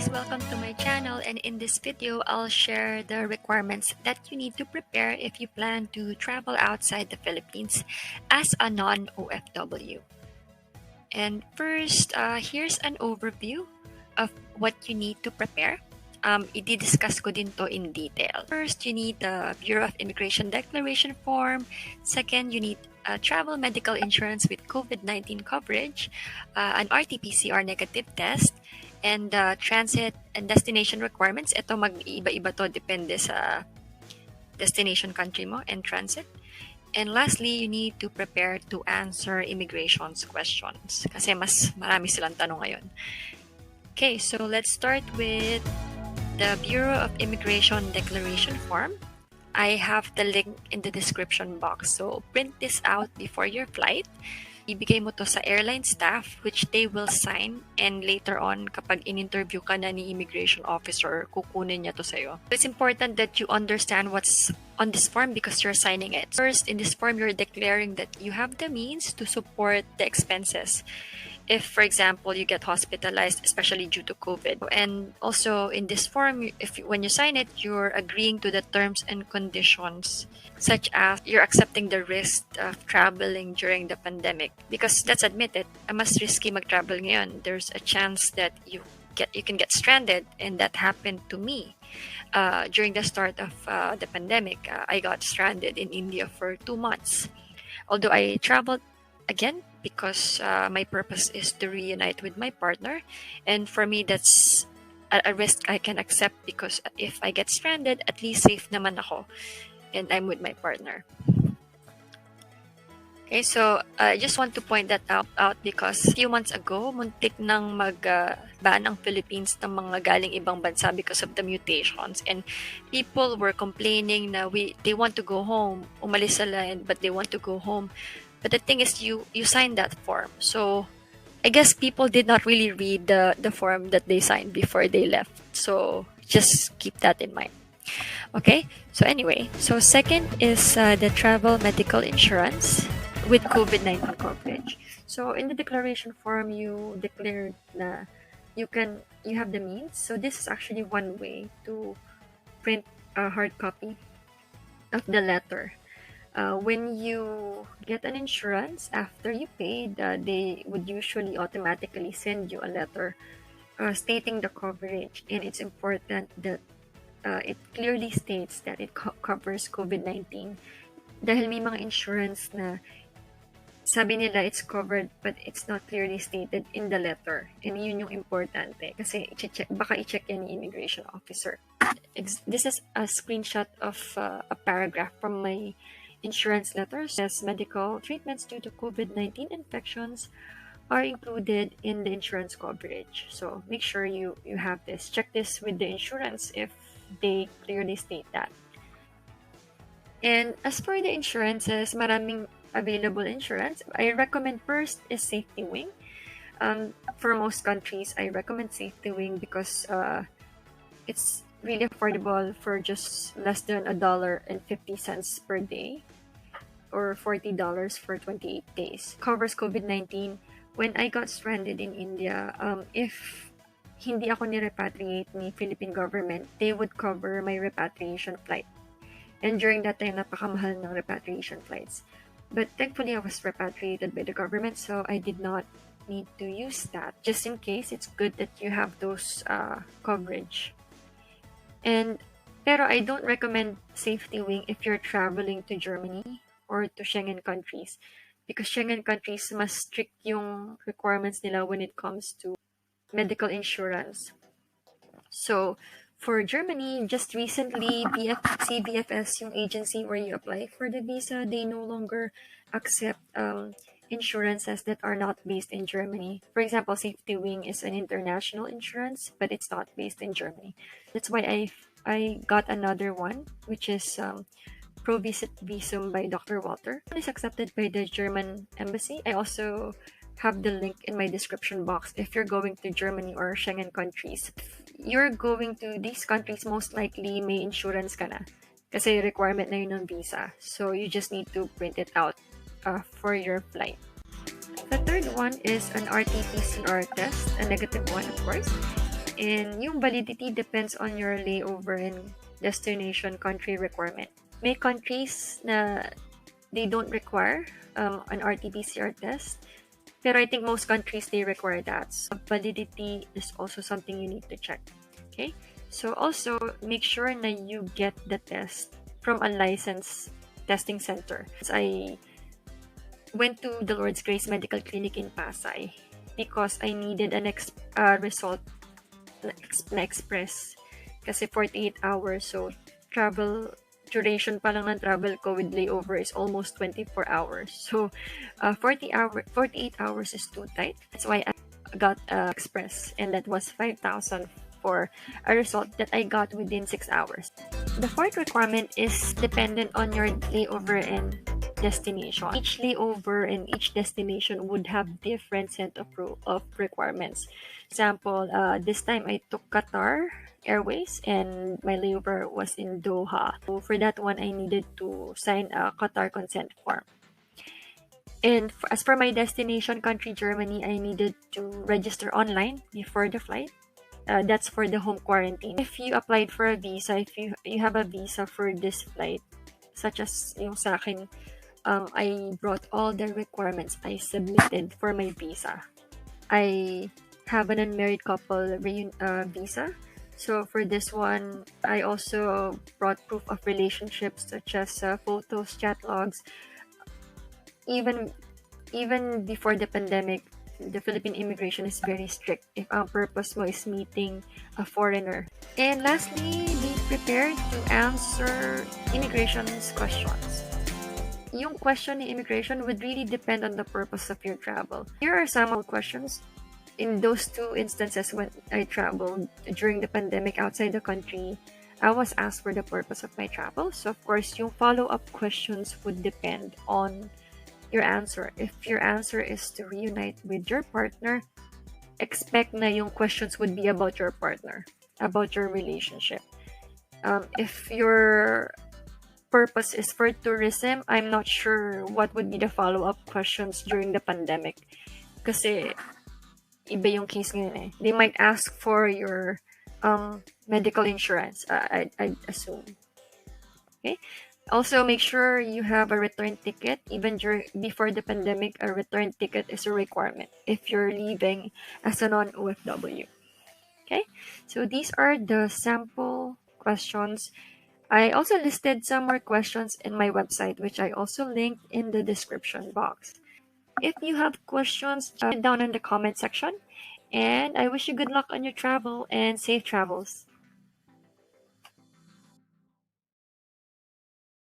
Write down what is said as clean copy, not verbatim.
welcome to my channel, and in this video I'll share the requirements that you need to prepare if you plan to travel outside the Philippines as a non-OFW. And first, here's an overview of what you need to prepare. I-discuss ko din to in detail. First, you need the Bureau of Immigration Declaration Form. Second, you need travel medical insurance with COVID-19 coverage, an RT-PCR negative test, and transit and destination requirements. Ito mag-iba-iba to, depende sa destination country mo and transit. And lastly, you need to prepare to answer immigration's questions kasi mas marami silang tanong ngayon. Okay, so let's start with the Bureau of Immigration Declaration Form. I have the link in the description box, so print this out before your flight. Ibigay mo to sa airline staff, which they will sign, and later on, kapag in-interview ka na ni immigration officer, kukunin niya to sa'yo. It's important that you understand what's on this form because you're signing it. First, in this form, you're declaring that you have the means to support the expenses. If, for example, you get hospitalized, especially due to COVID. And also in this form, when you sign it, you're agreeing to the terms and conditions, such as you're accepting the risk of traveling during the pandemic. Because let's admit it, mas risky mag-travel ngayon. There's a chance that you can get stranded, and that happened to me. During the start of the pandemic, I got stranded in India for 2 months. Although I traveled again because my purpose is to reunite with my partner, and for me that's a risk I can accept because if I get stranded, at least safe naman ako and I'm with my partner. Okay, so I just want to point that out because a few months ago, muntik nang mag-ban ang Philippines ng mga galing ibang bansa because of the mutations, and people were complaining na they want to go home, umalis sila, but they want to go home. But the thing is, you signed that form. So I guess people did not really read the form that they signed before they left. So just keep that in mind. Okay, so anyway, so second is the travel medical insurance with COVID-19 coverage. So in the declaration form, you declared na you have the means. So this is actually one way to print a hard copy of the letter. When you get an insurance, after you paid, they would usually automatically send you a letter stating the coverage, and it's important that it clearly states that it covers COVID-19. Dahil may mga insurance na sabi nila it's covered but it's not clearly stated in the letter, and yun yung importante kasi baka i-check yan ni immigration officer. This is a screenshot of a paragraph from my insurance letters. Says medical treatments due to COVID-19 infections are included in the insurance coverage. So make sure you have this. Check this with the insurance if they clearly state that. And as for the insurances, maraming available insurance. I recommend first is Safety Wing. For most countries, I recommend Safety Wing because it's really affordable for just less than $1.50 per day or $40 for 28 days. Covers COVID-19. When I got stranded in India, if hindi ako ni-repatriate ni Philippine government, they would cover my repatriation flight. And during that time, napakamahal ng repatriation flights. But thankfully, I was repatriated by the government, so I did not need to use that. Just in case, it's good that you have those coverage. Pero I don't recommend Safety Wing if you're traveling to Germany or to Schengen countries, because Schengen countries mas strict yung requirements nila when it comes to medical insurance. So for Germany, just recently, CBFS, yung agency where you apply for the visa, they no longer accept insurances that are not based in Germany. For example, Safety Wing is an international insurance, but it's not based in Germany. That's why I got another one, which is Pro Visit Visum by Dr. Walter. It's accepted by the German embassy. I also have the link in my description box if you're going to Germany or Schengen countries. If you're going to these countries, most likely may insurance ka na kasi requirement na yun ng visa. So you just need to print it out for your flight. The third one is an RT-PCR test, a negative one, of course. And yung validity depends on your layover and destination country requirement. May countries na they don't require an RT-PCR test, pero I think most countries they require that. So validity is also something you need to check. Okay, so also make sure na you get the test from a licensed testing center. I went to the Lord's Grace Medical Clinic in Pasay because I needed an result na express kasi 48 hours. So travel duration pa lang ng travel ko with layover is almost 24 hours. So 48 hours is too tight. That's why I got express, and that was 5,000 for a result that I got within 6 hours. The fourth requirement is dependent on your layover and destination. Each layover and each destination would have different set of requirements. Example, this time I took Qatar Airways and my layover was in Doha. So for that one, I needed to sign a Qatar consent form. And as for my destination country, Germany, I needed to register online before the flight. That's for the home quarantine. If you applied for a visa, if you have a visa for this flight, such as yung sa akin, I brought all the requirements I submitted for my visa. I have an unmarried couple visa. So for this one, I also brought proof of relationships such as photos, chat logs. Even before the pandemic, the Philippine immigration is very strict if ang purpose mo is meeting a foreigner. And lastly, be prepared to answer immigration's questions. Yung question ni immigration would really depend on the purpose of your travel. Here are some questions. In those two instances when I traveled during the pandemic outside the country, I was asked for the purpose of my travel. So of course, yung follow-up questions would depend on your answer. If your answer is to reunite with your partner, expect na yung questions would be about your partner, about your relationship. If your purpose is for tourism, I'm not sure what would be the follow-up questions during the pandemic. Kasi iba yung case ngayon eh. They might ask for your medical insurance, I'd assume. Okay. Also, make sure you have a return ticket. Even before the pandemic, a return ticket is a requirement if you're leaving as a non-OFW. Okay, so these are the sample questions. I also listed some more questions in my website, which I also linked in the description box. If you have questions, down in the comment section. And I wish you good luck on your travel and safe travels.